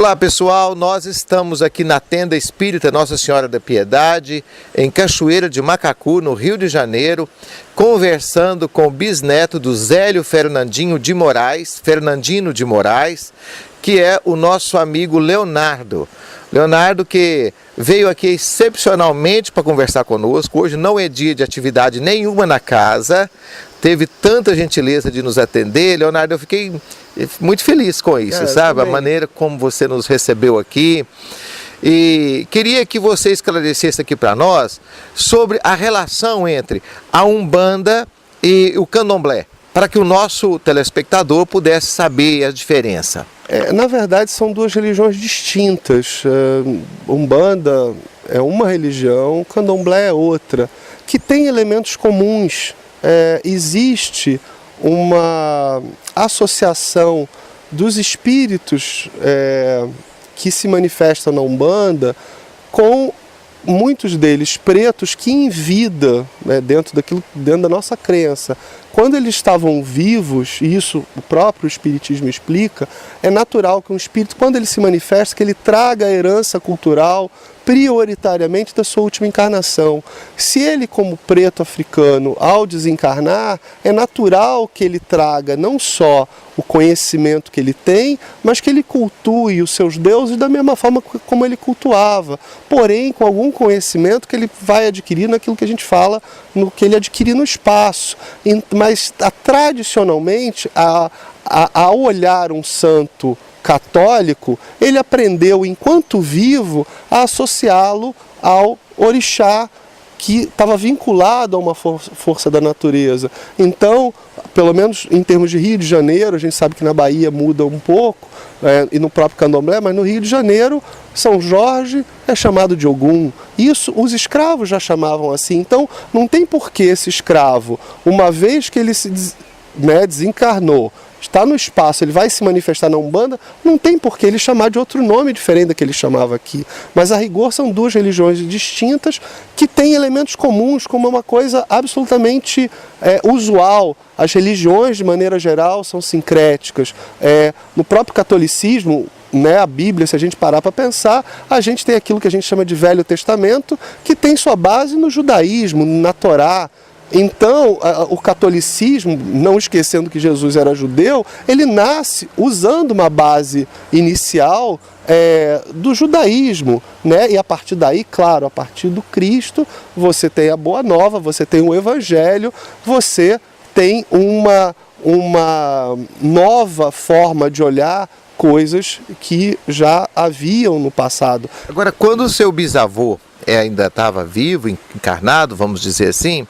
Olá pessoal, nós estamos aqui na Tenda Espírita Nossa Senhora da Piedade, em Cachoeira de Macacu, no Rio de Janeiro, conversando com o bisneto do Zélio Fernandino de Moraes, que é o nosso amigo Leonardo. Leonardo que veio aqui excepcionalmente para conversar conosco. Hoje não é dia de atividade nenhuma na casa, teve tanta gentileza de nos atender. Leonardo, eu fiquei muito feliz com isso, sabe? A maneira como você nos recebeu aqui. E queria que você esclarecesse aqui para nós sobre a relação entre a Umbanda e o Candomblé, para que o nosso telespectador pudesse saber a diferença. Na verdade, são duas religiões distintas. Umbanda é uma religião, Candomblé é outra, que tem elementos comuns. Existe uma associação dos espíritos que se manifestam na Umbanda com muitos deles pretos que em vida, dentro da nossa crença, quando eles estavam vivos, e isso o próprio Espiritismo explica, é natural que um espírito, quando ele se manifesta, que ele traga a herança cultural prioritariamente da sua última encarnação. Se ele, como preto africano, ao desencarnar, é natural que ele traga não só o conhecimento que ele tem, mas que ele cultue os seus deuses da mesma forma como ele cultuava, porém com algum conhecimento que ele vai adquirir naquilo que a gente fala, no que ele adquirir no espaço. Mas tradicionalmente, ao olhar um santo católico, ele aprendeu, enquanto vivo, a associá-lo ao orixá, que estava vinculado a uma força da natureza. Então, pelo menos em termos de Rio de Janeiro, a gente sabe que na Bahia muda um pouco, e no próprio Candomblé, mas no Rio de Janeiro, São Jorge é chamado de Ogum. Isso os escravos já chamavam assim. Então, não tem por que esse escravo, uma vez que ele se desencarnou, está no espaço, ele vai se manifestar na Umbanda, não tem por que ele chamar de outro nome diferente do que ele chamava aqui. Mas a rigor são duas religiões distintas que têm elementos comuns, como uma coisa absolutamente usual. As religiões, de maneira geral, são sincréticas. No próprio catolicismo, a Bíblia, se a gente parar para pensar, a gente tem aquilo que a gente chama de Velho Testamento, que tem sua base no judaísmo, na Torá. Então, o catolicismo, não esquecendo que Jesus era judeu, ele nasce usando uma base inicial do judaísmo, E a partir daí, claro, a partir do Cristo, você tem a Boa Nova, você tem o Evangelho, você tem uma nova forma de olhar coisas que já haviam no passado. Agora, quando o seu bisavô ainda estava vivo, encarnado, vamos dizer assim,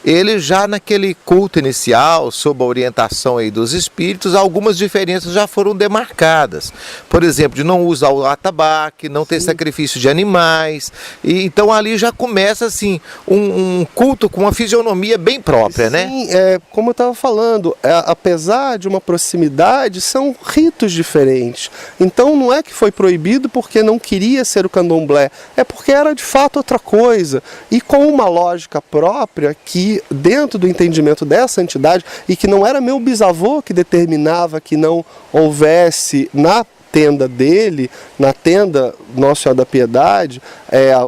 ele já naquele culto inicial, sob a orientação aí dos espíritos, algumas diferenças já foram demarcadas. Por exemplo, de não usar o atabaque, não ter sacrifício de animais. E então ali já começa assim um culto com uma fisionomia bem própria, né? Sim, como eu estava falando, apesar de uma proximidade, são ritos diferentes. Então não é que foi proibido porque não queria ser o candomblé, é porque era de fato outra coisa. E com uma lógica própria que dentro do entendimento dessa entidade, e que não era meu bisavô que determinava que não houvesse na tenda dele, na tenda Nossa Senhora da Piedade,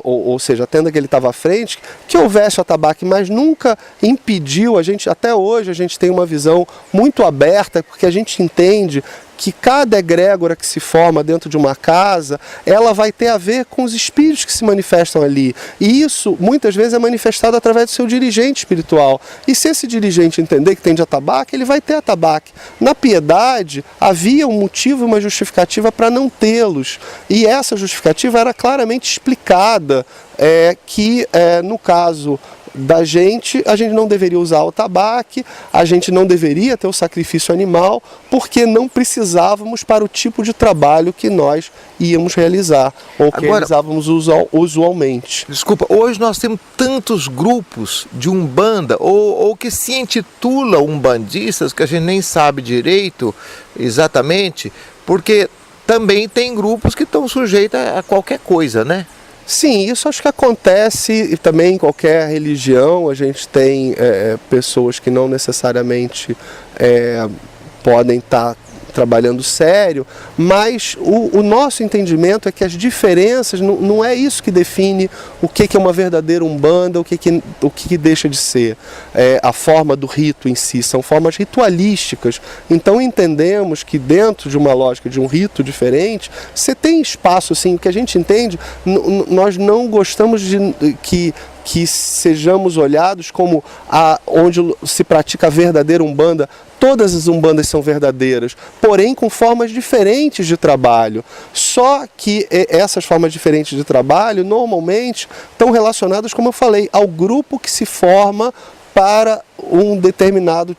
ou seja, a tenda que ele estava à frente, que houvesse o atabaque, mas nunca impediu. Até hoje a gente tem uma visão muito aberta, porque a gente entende que cada egrégora que se forma dentro de uma casa, ela vai ter a ver com os espíritos que se manifestam ali. E isso, muitas vezes, é manifestado através do seu dirigente espiritual. E se esse dirigente entender que tem de atabaque, ele vai ter atabaque. Na Piedade, havia um motivo, uma justificativa para não tê-los. E essa justificativa era claramente explicada, que, no caso da gente, a gente não deveria usar o tabaque, a gente não deveria ter o sacrifício animal, porque não precisávamos para o tipo de trabalho que nós íamos realizar, ou que realizávamos usualmente. Desculpa, hoje nós temos tantos grupos de Umbanda, ou que se intitulam umbandistas, que a gente nem sabe direito exatamente, porque também tem grupos que estão sujeitos a qualquer coisa, né? Sim, isso acho que acontece e também em qualquer religião. A gente tem pessoas que não necessariamente podem estar trabalhando sério, mas o nosso entendimento é que as diferenças não é isso que define o que é uma verdadeira umbanda, o que deixa de ser. A forma do rito em si, são formas ritualísticas. Então entendemos que dentro de uma lógica de um rito diferente, você tem espaço, assim, o que a gente entende, nós não gostamos de que sejamos olhados como onde se pratica a verdadeira umbanda. Todas as umbandas são verdadeiras, porém com formas diferentes de trabalho. Só que essas formas diferentes de trabalho normalmente estão relacionadas, como eu falei, ao grupo que se forma para um determinado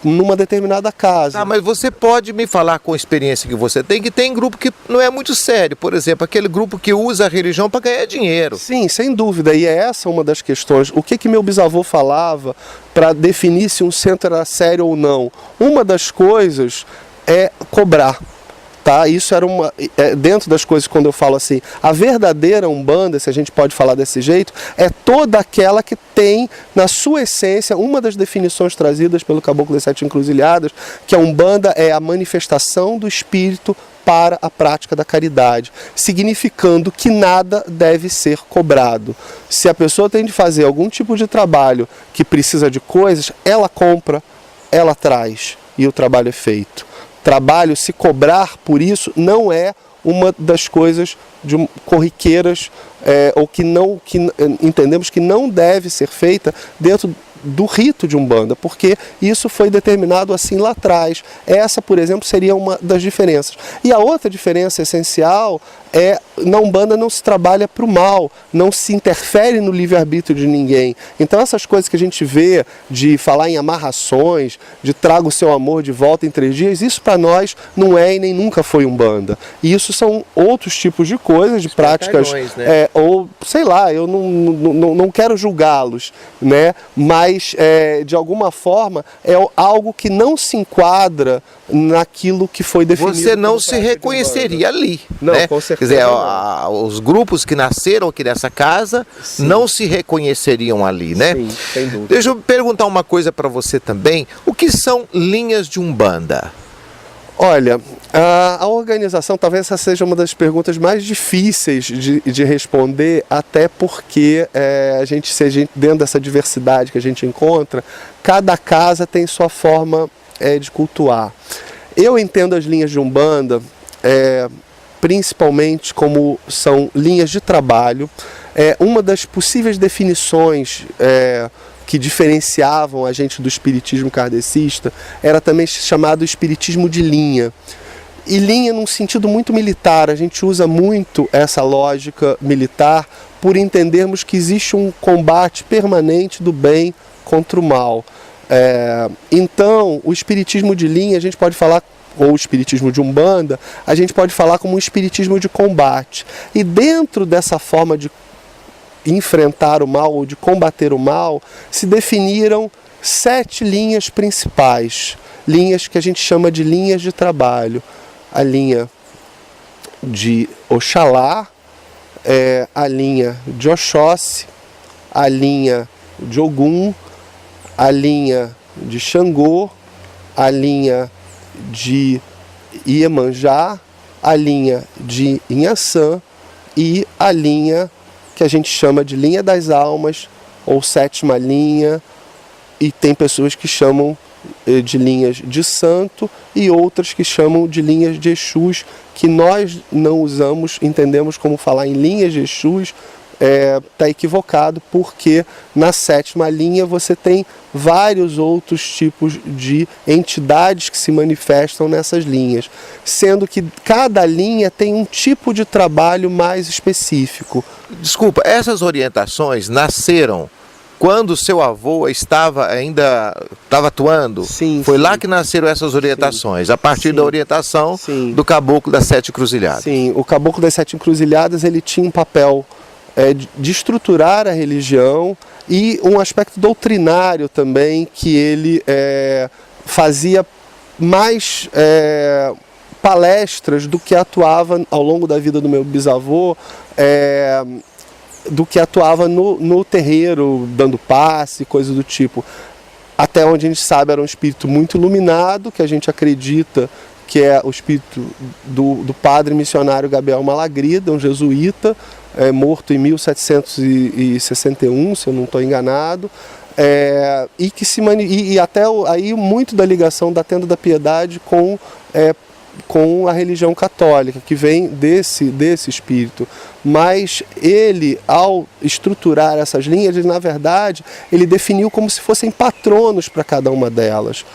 numa determinada casa. Mas você pode me falar com a experiência que você tem, que tem grupo que não é muito sério, por exemplo, aquele grupo que usa a religião para ganhar dinheiro. Sim, sem dúvida, e essa uma das questões. O que meu bisavô falava para definir se um centro era sério ou não? Uma das coisas é cobrar. Tá? Isso era dentro das coisas, quando eu falo assim, a verdadeira umbanda, se a gente pode falar desse jeito, é toda aquela que tem na sua essência, uma das definições trazidas pelo Caboclo das Sete Encruzilhadas, que a umbanda é a manifestação do espírito para a prática da caridade, significando que nada deve ser cobrado. Se a pessoa tem de fazer algum tipo de trabalho que precisa de coisas, ela compra, ela traz e o trabalho é feito. Trabalho, se cobrar por isso, não é uma das coisas corriqueiras ou que entendemos que não deve ser feita dentro do rito de Umbanda, porque isso foi determinado assim lá atrás. Essa, por exemplo, seria uma das diferenças. E a outra diferença essencial é, na Umbanda não se trabalha para o mal, não se interfere no livre-arbítrio de ninguém. Então essas coisas que a gente vê de falar em amarrações, de traga o seu amor de volta em 3 dias, isso para nós não é e nem nunca foi Umbanda. E isso são outros tipos de coisas, de práticas, né? ou sei lá, eu não quero julgá-los, né? Mas de alguma forma é algo que não se enquadra naquilo que foi definido. Você não se reconheceria ali, não, né? com certeza. Quer dizer, os grupos que nasceram aqui nessa casa, sim, não se reconheceriam ali, né? Sim, sem dúvida. Deixa eu perguntar uma coisa para você também. O que são linhas de Umbanda? Olha, a organização, talvez essa seja uma das perguntas mais difíceis de responder, até porque dentro dessa diversidade que a gente encontra, cada casa tem sua forma de cultuar. Eu entendo as linhas de Umbanda principalmente como são linhas de trabalho. Uma das possíveis definições que diferenciavam a gente do espiritismo kardecista era também chamado espiritismo de linha. E linha num sentido muito militar, a gente usa muito essa lógica militar por entendermos que existe um combate permanente do bem contra o mal. Então, o espiritismo de linha a gente pode falar, ou o espiritismo de Umbanda, a gente pode falar como um espiritismo de combate. E dentro dessa forma de enfrentar o mal ou de combater o mal, se definiram 7 linhas principais, linhas que a gente chama de linhas de trabalho. A linha de Oxalá, a linha de Oxóssi, a linha de Ogum, a linha de Xangô, a linha de Iemanjá, a linha de Inhaçã e a linha que a gente chama de linha das almas ou 7ª linha, e tem pessoas que chamam de linhas de santo e outras que chamam de linhas de Exus, que nós não usamos, entendemos como falar em linhas de Exus, está equivocado, porque na 7ª linha você tem vários outros tipos de entidades que se manifestam nessas linhas, sendo que cada linha tem um tipo de trabalho mais específico. Desculpa, essas orientações nasceram quando seu avô ainda estava atuando? Sim. Foi lá que nasceram essas orientações, sim, a partir, sim, da orientação, sim, do Caboclo das Sete Encruzilhadas. Sim, o Caboclo das Sete Encruzilhadas ele tinha um papel de estruturar a religião e um aspecto doutrinário também, que ele fazia mais palestras do que atuava ao longo da vida do meu bisavô, do que atuava no terreiro, dando passe, coisa do tipo. até onde a gente sabe era um espírito muito iluminado, que a gente acredita que é o espírito do padre missionário Gabriel Malagrida, um jesuíta, morto em 1761, se eu não estou enganado, e até aí muito da ligação da Tenda da Piedade com a religião católica, que vem desse espírito. Mas ele, ao estruturar essas linhas, na verdade, ele definiu como se fossem patronos para cada uma delas.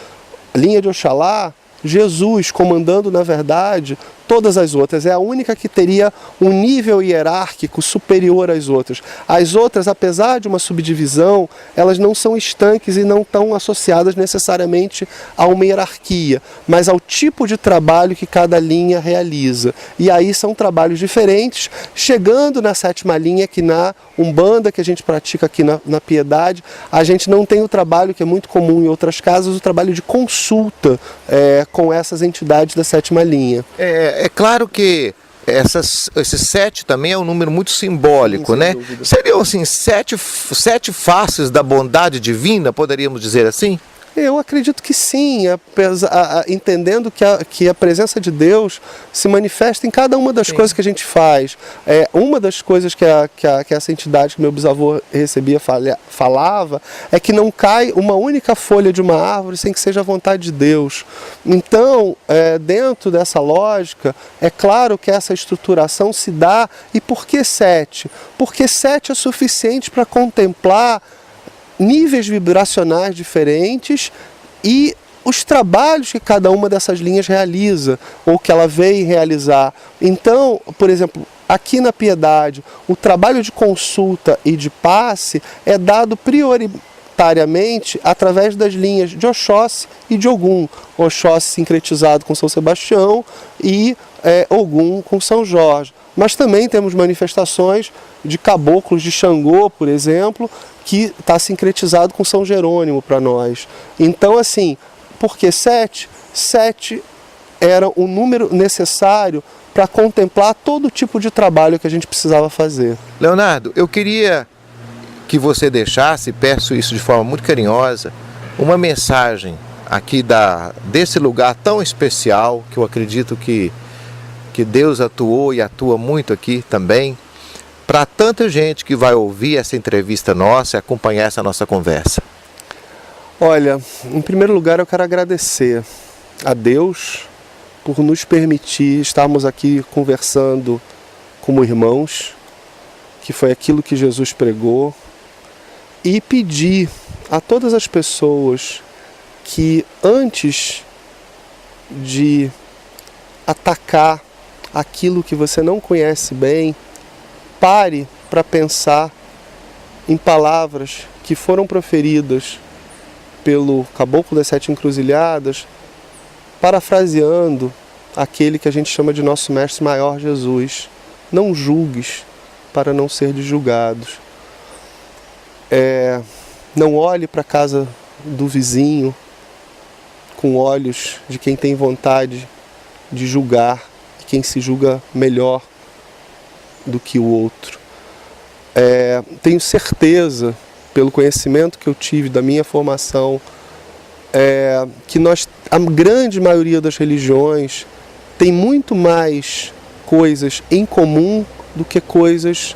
A linha de Oxalá, Jesus comandando, na verdade, todas as outras. É a única que teria um nível hierárquico superior às outras. As outras, apesar de uma subdivisão, elas não são estanques e não estão associadas necessariamente a uma hierarquia, mas ao tipo de trabalho que cada linha realiza. E aí são trabalhos diferentes, chegando na sétima linha, que na Umbanda, que a gente pratica aqui na Piedade, a gente não tem o trabalho que é muito comum em outras casas, o trabalho de consulta com essas entidades da sétima linha. É claro que esses 7 também é um número muito simbólico, né? Dúvida. Seriam assim, sete faces da bondade divina, poderíamos dizer assim? Eu acredito que sim, entendendo que a presença de Deus se manifesta em cada uma das coisas que a gente faz. Uma das coisas que essa entidade que meu bisavô recebia falava é que não cai uma única folha de uma árvore sem que seja a vontade de Deus. Então, dentro dessa lógica, é claro que essa estruturação se dá. E por que 7? Porque 7 é suficiente para contemplar níveis vibracionais diferentes e os trabalhos que cada uma dessas linhas realiza, ou que ela veio realizar. Então, por exemplo, aqui na Piedade, o trabalho de consulta e de passe é dado prioritariamente através das linhas de Oxóssi e de Ogum. Oxóssi sincretizado com São Sebastião e Ogum com São Jorge. Mas também temos manifestações de caboclos de Xangô, por exemplo, que está sincretizado com São Jerônimo para nós. Então, assim, por que 7? 7 era o número necessário para contemplar todo tipo de trabalho que a gente precisava fazer. Leonardo, eu queria que você deixasse, peço isso de forma muito carinhosa, uma mensagem aqui desse lugar tão especial, que eu acredito que Deus atuou e atua muito aqui também, para tanta gente que vai ouvir essa entrevista nossa e acompanhar essa nossa conversa. Olha, em primeiro lugar eu quero agradecer a Deus por nos permitir estarmos aqui conversando como irmãos, que foi aquilo que Jesus pregou, e pedir a todas as pessoas que antes de atacar aquilo que você não conhece bem, pare para pensar em palavras que foram proferidas pelo Caboclo das 7 Encruzilhadas, parafraseando aquele que a gente chama de nosso Mestre Maior Jesus. Não julgues para não ser julgados. Não olhe para a casa do vizinho com olhos de quem tem vontade de julgar, e quem se julga melhor do que o outro. Tenho certeza, pelo conhecimento que eu tive da minha formação, que a grande maioria das religiões tem muito mais coisas em comum do que coisas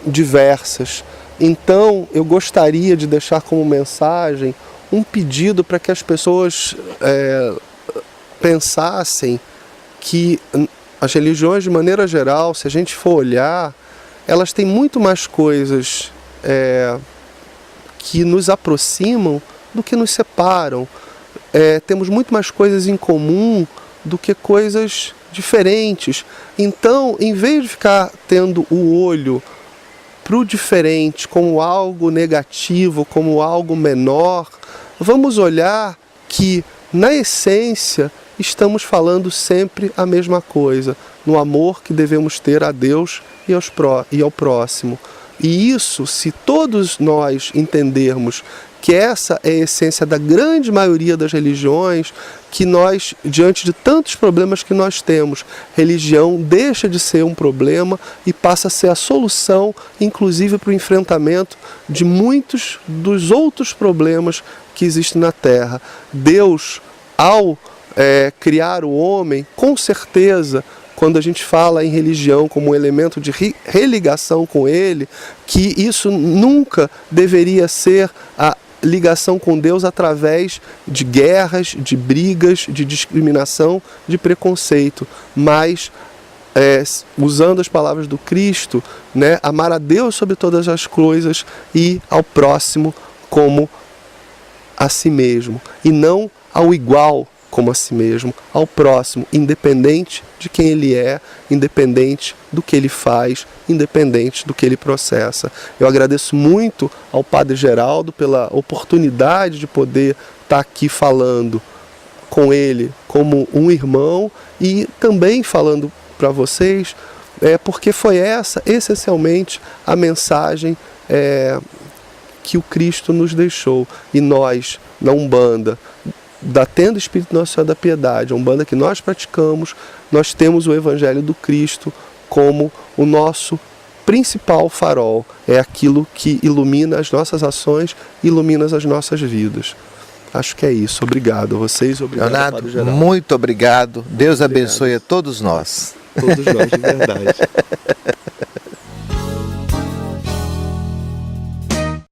diversas. Então, eu gostaria de deixar como mensagem um pedido para que as pessoas pensassem que as religiões, de maneira geral, se a gente for olhar, elas têm muito mais coisas que nos aproximam do que nos separam. Temos muito mais coisas em comum do que coisas diferentes. Então, em vez de ficar tendo o olho para o diferente como algo negativo, como algo menor, vamos olhar que, na essência, estamos falando sempre a mesma coisa, no amor que devemos ter a Deus e ao próximo. E isso, se todos nós entendermos que essa é a essência da grande maioria das religiões, que nós, diante de tantos problemas que nós temos, religião deixa de ser um problema e passa a ser a solução, inclusive para o enfrentamento de muitos dos outros problemas que existem na Terra. Deus, ao criar o homem, com certeza, quando a gente fala em religião como um elemento de religação com Ele, que isso nunca deveria ser a ligação com Deus através de guerras, de brigas, de discriminação, de preconceito, mas usando as palavras do Cristo, né, amar a Deus sobre todas as coisas e ao próximo como a si mesmo, e não ao igual como a si mesmo, ao próximo, independente de quem ele é, independente do que ele faz, independente do que ele processa. Eu agradeço muito ao Padre Geraldo pela oportunidade de poder estar aqui falando com ele como um irmão e também falando para vocês, porque foi essa, essencialmente, a mensagem que o Cristo nos deixou. E nós, na Umbanda, da Tenda Espírito Nossa Senhora da Piedade, a Umbanda que nós praticamos, nós temos o Evangelho do Cristo como o nosso principal farol. É aquilo que ilumina as nossas ações, ilumina as nossas vidas. Acho que é isso. Obrigado a vocês. Obrigado, Leonardo, muito obrigado. Deus abençoe a todos nós. Todos nós, de verdade.